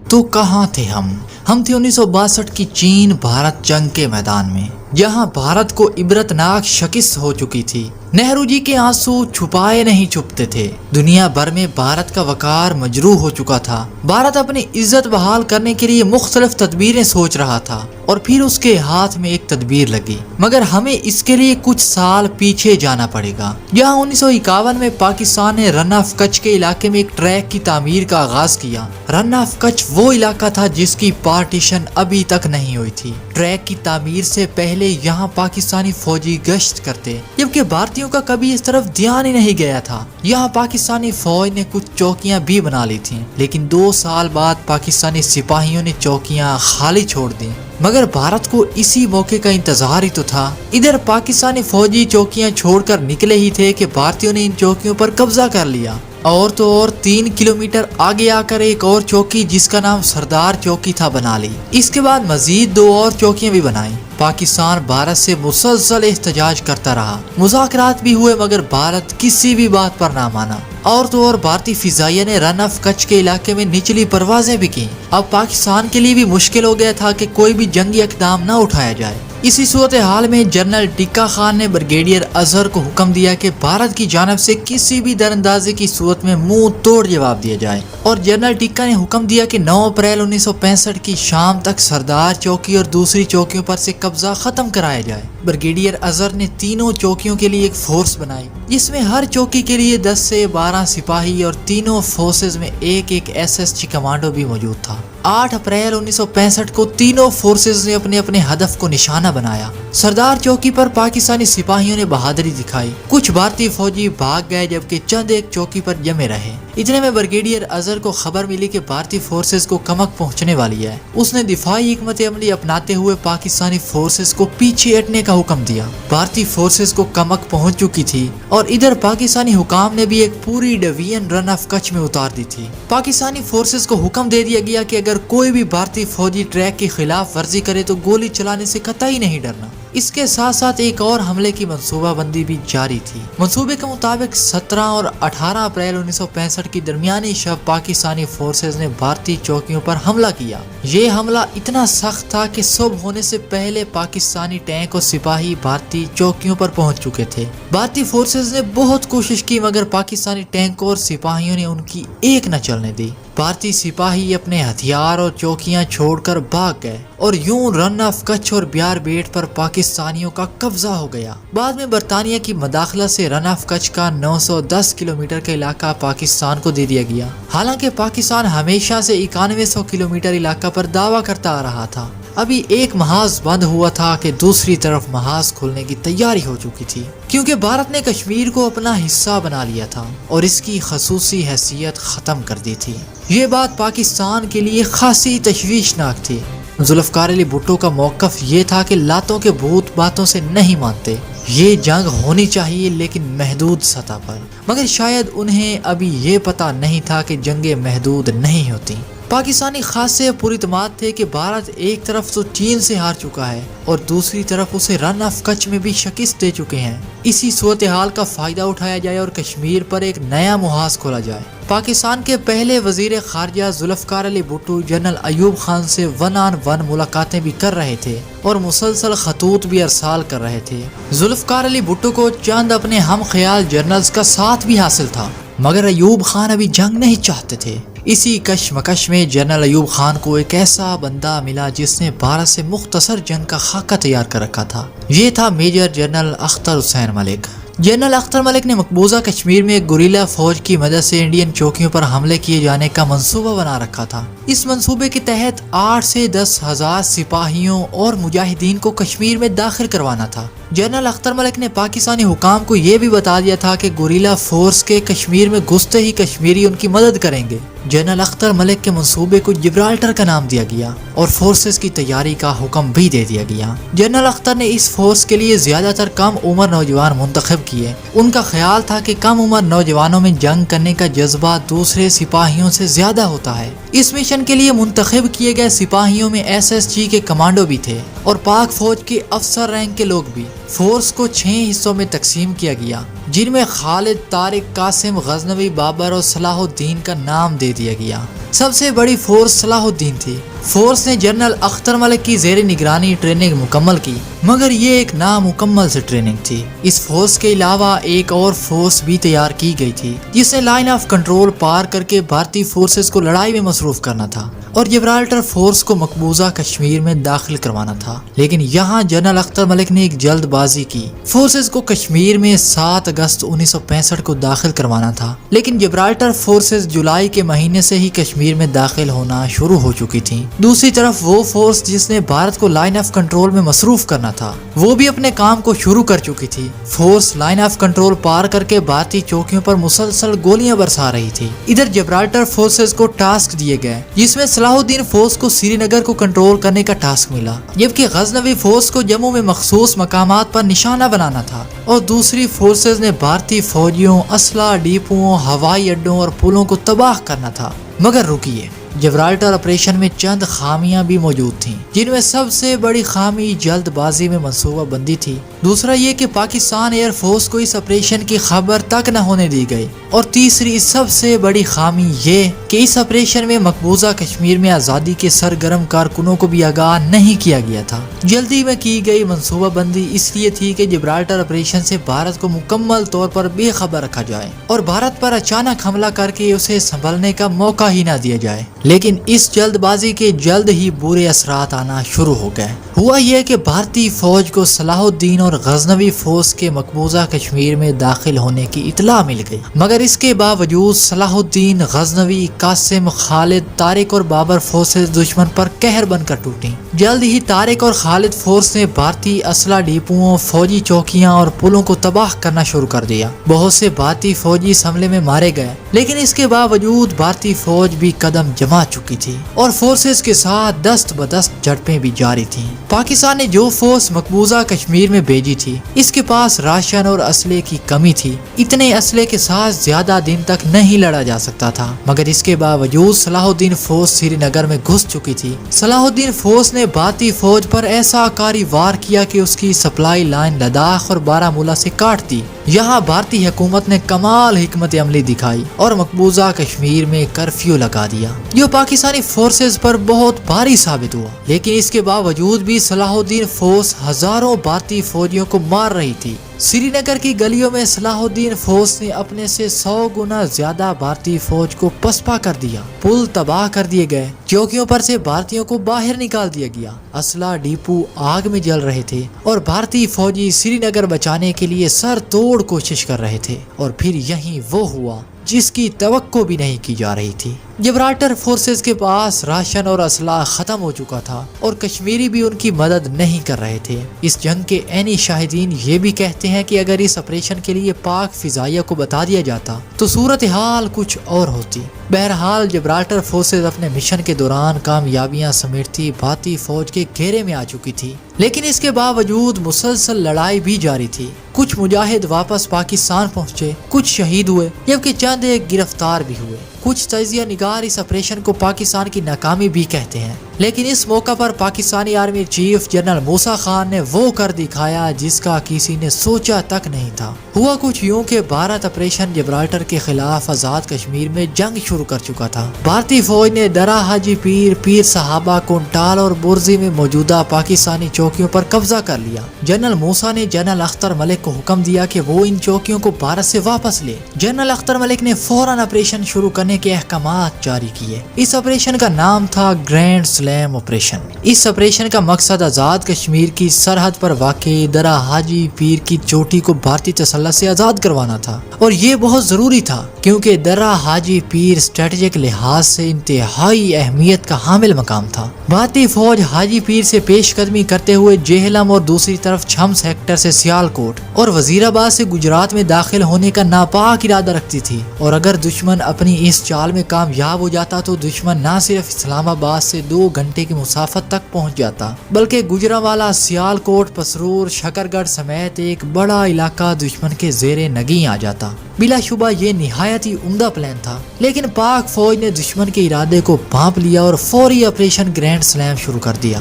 تو کہاں تھے ہم تھے 1962 کی چین بھارت جنگ کے میدان میں، جہاں بھارت کو عبرتناک شکست ہو چکی تھی۔ نہرو جی کے آنسو چھپائے نہیں چھپتے تھے۔ دنیا بھر میں بھارت کا وقار مجروح ہو چکا تھا۔ بھارت اپنی عزت بحال کرنے کے لیے مختلف تدبیریں سوچ رہا تھا اور پھر اس کے ہاتھ میں ایک تدبیر لگی، مگر ہمیں اس کے لیے کچھ سال پیچھے جانا پڑے گا، جہاں 1951 میں پاکستان نے رن آف کچھ کے علاقے میں ایک ٹریک کی تعمیر کا آغاز کیا۔ رن آف کچھ وہ علاقہ تھا جس کی پارٹیشن ابھی تک نہیں ہوئی تھی۔ ٹریک کی تعمیر سے پہلے یہاں پاکستانی فوجی گشت کرتے، جبکہ بھارتیوں کا کبھی اس طرف دھیان ہی نہیں گیا تھا۔ یہاں پاکستانی فوج نے کچھ چوکیاں بھی بنا لی تھیں، لیکن 2 سال بعد پاکستانی سپاہیوں نے چوکیاں خالی چھوڑ دیں، مگر بھارت کو اسی موقع کا انتظار ہی تو تھا۔ ادھر پاکستانی فوجی چوکیاں چھوڑ کر نکلے ہی تھے کہ بھارتیوں نے ان چوکیوں پر قبضہ کر لیا، اور تو اور 3 کلومیٹر آگے آ کر ایک اور چوکی جس کا نام سردار چوکی تھا بنا لی۔ اس کے بعد مزید 2 اور چوکیاں بھی بنائیں۔ پاکستان بھارت سے مسلسل احتجاج کرتا رہا، مذاکرات بھی ہوئے، مگر بھارت کسی بھی بات پر نہ مانا، اور تو اور بھارتی فضائیہ نے رن آف کچھ کے علاقے میں نچلی پروازیں بھی کی۔ اب پاکستان کے لیے بھی مشکل ہو گیا تھا کہ کوئی بھی جنگی اقدام نہ اٹھایا جائے۔ اسی صورتحال میں جنرل ٹکا خان نے بریگیڈیئر اظہر کو حکم دیا کہ بھارت کی جانب سے کسی بھی دراندازی کی صورت میں منہ توڑ جواب دیا جائے، اور جنرل ٹکا نے حکم دیا کہ 9 اپریل 1965 کی شام تک سردار چوکی اور دوسری چوکیوں پر سے قبضہ ختم کرایا جائے۔ بریگیڈیئر اظہر نے تینوں چوکیوں کے لیے ایک فورس بنائی، جس میں ہر چوکی کے لیے 10 سے 12 سپاہی اور تینوں فورسز میں ایک SSG کمانڈو بھی موجود تھا۔ 8 اپریل 1965 کو تینوں فورسز نے اپنے اپنے ہدف کو نشانہ بنایا۔ سردار چوکی پر پاکستانی سپاہیوں نے بہادری دکھائی، کچھ بھارتی فوجی بھاگ گئے، جبکہ چند ایک چوکی پر جمے رہے۔ اتنے میں بریگیڈیئر اظہر کو خبر ملی کہ بھارتی فورسز کو کمک پہنچنے والی ہے۔ اس نے دفاعی حکمت عملی اپناتے ہوئے پاکستانی فورسز کو پیچھے ہٹنے کا حکم دیا۔ بھارتی فورسز کو کمک پہنچ چکی تھی، اور ادھر پاکستانی حکام نے بھی ایک پوری ڈویژن رن آف کچھ میں اتار دی تھی۔ پاکستانی فورسز کو حکم دے دیا گیا کہ اگر کوئی بھی بھارتی فوجی ٹریک کی خلاف ورزی کرے تو گولی چلانے سے قطعی نہیں ڈرنا۔ اس کے ساتھ ساتھ ایک اور حملے کی منصوبہ بندی بھی جاری تھی۔ منصوبے کے مطابق 17 اور 18 اپریل 1965 کی درمیانی شب پاکستانی فورسز نے بھارتی چوکیوں پر حملہ کیا۔ یہ حملہ اتنا سخت تھا کہ صبح ہونے سے پہلے پاکستانی ٹینک اور سپاہی بھارتی چوکیوں پر پہنچ چکے تھے۔ بھارتی فورسز نے بہت کوشش کی، مگر پاکستانی ٹینکوں اور سپاہیوں نے ان کی ایک نہ چلنے دی۔ بھارتی سپاہی اپنے ہتھیار اور چوکیاں چھوڑ کر بھاگ گئے، اور یوں رن آف کچھ اور بیار بیٹ پر پاکستانیوں کا قبضہ ہو گیا۔ بعد میں برطانیہ کی مداخلت سے رن آف کچھ کا 910 کلومیٹر کا علاقہ پاکستان کو دے دیا گیا، حالانکہ پاکستان ہمیشہ سے 9100 کلومیٹر علاقہ پر دعویٰ کرتا آ رہا تھا۔ ابھی ایک محاذ بند ہوا تھا کہ دوسری طرف محاذ کھلنے کی تیاری ہو چکی تھی، کیونکہ بھارت نے کشمیر کو اپنا حصہ بنا لیا تھا اور اس کی خصوصی حیثیت ختم کر دی تھی۔ یہ بات پاکستان کے لیے خاصی تشویشناک تھی۔ ذوالفقار علی بھٹو کا موقف یہ تھا کہ لاتوں کے بھوت باتوں سے نہیں مانتے، یہ جنگ ہونی چاہیے لیکن محدود سطح پر، مگر شاید انہیں ابھی یہ پتہ نہیں تھا کہ جنگیں محدود نہیں ہوتی۔ پاکستانی خاصے پر اعتماد تھے کہ بھارت ایک طرف تو چین سے ہار چکا ہے اور دوسری طرف اسے رن آف کچھ میں بھی شکست دے چکے ہیں۔ اسی صورتحال کا فائدہ اٹھایا جائے اور کشمیر پر ایک نیا محاذ کھولا جائے۔ پاکستان کے پہلے وزیر خارجہ ذوالفقار علی بھٹو جنرل ایوب خان سے 1 on 1 ملاقاتیں بھی کر رہے تھے اور مسلسل خطوط بھی ارسال کر رہے تھے۔ ذوالفقار علی بھٹو کو چند اپنے ہم خیال جنرلز کا ساتھ بھی حاصل تھا، مگر ایوب خان ابھی جنگ نہیں چاہتے تھے۔ اسی کشمکش میں جنرل ایوب خان کو ایک ایسا بندہ ملا جس نے بھارت سے مختصر جنگ کا خاکہ تیار کر رکھا تھا۔ یہ تھا میجر جنرل اختر حسین ملک۔ جنرل اختر ملک نے مقبوضہ کشمیر میں ایک گوریلا فوج کی مدد سے انڈین چوکیوں پر حملے کیے جانے کا منصوبہ بنا رکھا تھا۔ اس منصوبے کے تحت 8 سے 10 ہزار سپاہیوں اور مجاہدین کو کشمیر میں داخل کروانا تھا۔ جنرل اختر ملک نے پاکستانی حکام کو یہ بھی بتا دیا تھا کہ گوریلا فورس کے کشمیر میں گھستے ہی کشمیری ان کی مدد کریں گے۔ جنرل اختر ملک کے منصوبے کو جبرالٹر کا نام دیا گیا اور فورسز کی تیاری کا حکم بھی دے دیا گیا۔ جنرل اختر نے اس فورس کے لیے زیادہ تر کم عمر نوجوان منتخب کیے۔ ان کا خیال تھا کہ کم عمر نوجوانوں میں جنگ کرنے کا جذبہ دوسرے سپاہیوں سے زیادہ ہوتا ہے۔ اس مشن کے لیے منتخب کیے گئے سپاہیوں میں SSG کے کمانڈو بھی تھے اور پاک فوج کے افسر رینک کے لوگ بھی۔ فورس کو 6 حصوں میں تقسیم کیا گیا، جن میں خالد، طارق، قاسم، غزنوی، بابر اور صلاح الدین کا نام دے دیا گیا۔ سب سے بڑی فورس صلاح الدین تھی۔ فورس نے جنرل اختر ملک کی زیر نگرانی ٹریننگ مکمل کی، مگر یہ ایک نامکمل سی ٹریننگ تھی۔ اس فورس کے علاوہ ایک اور فورس بھی تیار کی گئی تھی جس نے لائن آف کنٹرول پار کر کے بھارتی فورسز کو لڑائی میں مصروف کرنا تھا اور جبرالٹر فورس کو مقبوضہ کشمیر میں داخل کروانا تھا۔ لیکن یہاں جنرل اختر ملک نے ایک جلد بازی کی۔ فورسز کو کشمیر میں 7 اگست 1965 کو داخل کروانا تھا، لیکن جبرالٹر فورسز جولائی کے مہینے سے ہی کشمیر میں داخل ہونا شروع ہو چکی تھیں۔ دوسری طرف وہ فورس جس نے بھارت کو لائن آف کنٹرول میں مصروف کرنا تھا وہ بھی اپنے کام کو شروع کر چکی تھی۔ فورس لائن آف کنٹرول پار کر کے بھارتی چوکیوں پر مسلسل گولیاں برسا رہی تھی۔ ادھر جبرالٹر فورسز کو ٹاسک دیے گئے جس میں صلاح الدین فورس کو سری نگر کو کنٹرول کرنے کا ٹاسک ملا، جبکہ غزنوی فورس کو جموں میں مخصوص مقامات پر نشانہ بنانا تھا، اور دوسری فورسز نے بھارتی فوجیوں، اسلحہ ڈیپوؤں، ہوائی اڈوں اور پلوں کو تباہ کرنا تھا۔ مگر رکیے، جبرالٹر آپریشن میں چند خامیاں بھی موجود تھیں، جن میں سب سے بڑی خامی جلد بازی میں منصوبہ بندی تھی۔ دوسرا یہ کہ پاکستان ایئر فورس کو اس آپریشن کی خبر تک نہ ہونے دی گئی، اور تیسری سب سے بڑی خامی یہ کہ اس آپریشن میں مقبوضہ کشمیر میں آزادی کے سرگرم کارکنوں کو بھی آگاہ نہیں کیا گیا تھا۔ جلدی میں کی گئی منصوبہ بندی اس لیے تھی کہ جبرالٹر آپریشن سے بھارت کو مکمل طور پر بے خبر رکھا جائے اور بھارت پر اچانک حملہ کر کے اسے سنبھلنے کا موقع ہی نہ دیا جائے۔ لیکن اس جلد بازی کے جلد ہی برے اثرات آنا شروع ہو گئے۔ ہوا یہ کہ بھارتی فوج کو صلاح الدین اور غزنوی فورس کے مقبوضہ کشمیر میں داخل ہونے کی اطلاع مل گئی، مگر اس کے باوجود صلاح الدین، غزنوی، قاسم، خالد، طارق اور بابر فورسز دشمن پر قہر بن کر ٹوٹیں۔ جلد ہی طارق اور خالد فورس نے بھارتی اسلحہ ڈیپوؤں، فوجی چوکیاں اور پلوں کو تباہ کرنا شروع کر دیا۔ بہت سے بھارتی فوجی اس حملے میں مارے گئے، لیکن اس کے باوجود بھارتی فوج بھی قدم جما چکی تھی اور فورسز کے ساتھ دست بدست جھڑپیں بھی جاری تھیں۔ پاکستان نے جو فورس مقبوضہ کشمیر میں بھیجی تھی اس کے پاس راشن اور اسلحے کی کمی تھی۔ اتنے اسلحے کے ساتھ زیادہ دن تک نہیں لڑا جا سکتا تھا، مگر اس کے باوجود صلاح الدین فورس سری نگر میں گھس چکی تھی۔ صلاح الدین فورس نے بھارتی فوج پر ایسا آکاری وار کیا کہ اس کی سپلائی لائن لداخ اور بارہمولہ سے کاٹ دی۔ یہاں بھارتی حکومت نے کمال حکمت عملی دکھائی اور مقبوضہ کشمیر میں کرفیو لگا دیا، جو پاکستانی فورسز پر بہت بھاری ثابت ہوا۔ لیکن اس کے باوجود بھی صلاح الدین فورس ہزاروں بھارتی فوجیوں کو مار رہی تھی۔ سری نگر کی گلیوں میں صلاح الدین فورس نے اپنے سے 100 گنا زیادہ بھارتی فوج کو پسپا کر دیا۔ پل تباہ کر دیے گئے، چوکیوں پر سے بھارتیوں کو باہر نکال دیا گیا، اسلحہ ڈیپو آگ میں جل رہے تھے اور بھارتی فوجی سری نگر بچانے کے لیے سر توڑ کوشش کر رہے تھے۔ اور پھر یہیں وہ ہوا جس کی توقع بھی نہیں کی جا رہی تھی۔ جبرالٹر فورسز کے پاس راشن اور اسلحہ ختم ہو چکا تھا اور کشمیری بھی ان کی مدد نہیں کر رہے تھے۔ اس جنگ کے عینی شاہدین یہ بھی کہتے ہیں کہ اگر اس آپریشن کے لیے پاک فضائیہ کو بتا دیا جاتا تو صورتحال کچھ اور ہوتی۔ بہرحال جبرالٹر فورسز اپنے مشن کے دوران کامیابیاں سمیٹتی بھارتی فوج کے گھیرے میں آ چکی تھی، لیکن اس کے باوجود مسلسل لڑائی بھی جاری تھی۔ کچھ مجاہد واپس پاکستان پہنچے، کچھ شہید ہوئے، جبکہ چند ایک گرفتار بھی ہوئے۔ کچھ تجزیہ نگار اس آپریشن کو پاکستان کی ناکامی بھی کہتے ہیں، لیکن اس موقع پر پاکستانی آرمی چیف جنرل موسیٰ خان نے وہ کر دکھایا جس کا کسی نے سوچا تک نہیں تھا۔ ہوا کچھ یوں کہ بھارت آپریشن جبرالٹر کے خلاف آزاد کشمیر میں جنگ شروع کر چکا تھا۔ بھارتی فوج نے درہ حاجی پیر، پیر صحابہ، کونٹال اور برزی میں موجودہ پاکستانی چوکیوں پر قبضہ کر لیا۔ جنرل موسیٰ نے جنرل اختر ملک کو حکم دیا کہ وہ ان چوکیوں کو بھارت سے واپس لے۔ جنرل اختر ملک نے فوراً آپریشن شروع کرنے کے احکامات جاری کیے۔ اس آپریشن کا نام تھا گرینڈ سلیم آپریشن۔ اس آپریشن کا مقصد آزاد کشمیر کی سرحد پر واقع درہ حاجی پیر کی چوٹی کو بھارتی تسلط سے آزاد کروانا تھا، اور یہ بہت ضروری تھا کیونکہ درہ حاجی پیر اسٹریٹجک لحاظ سے انتہائی اہمیت کا حامل مقام تھا۔ بھارتی فوج حاجی پیر سے پیش قدمی کرتے ہوئے جہلم اور دوسری طرف چھم سیکٹر سے سیالکوٹ اور وزیر آباد سے گجرات میں داخل ہونے کا ناپاک ارادہ رکھتی تھی، اور اگر دشمن اپنی اس چال میں کامیاب ہو جاتا تو دشمن نہ صرف اسلام آباد سے 2 گھنٹے کی مسافت تک پہنچ جاتا، بلکہ گجرانوالہ، سیالکوٹ، پسرور، شکرگڑھ سمیت ایک بڑا علاقہ دشمن کے زیر نگیں آ جاتا۔ بلا شبہ یہ نہایت ہی عمدہ پلان تھا، لیکن پاک فوج نے دشمن کے ارادے کو بھانپ لیا اور فوری آپریشن گرینڈ سلیم شروع کر دیا۔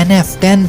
NF-10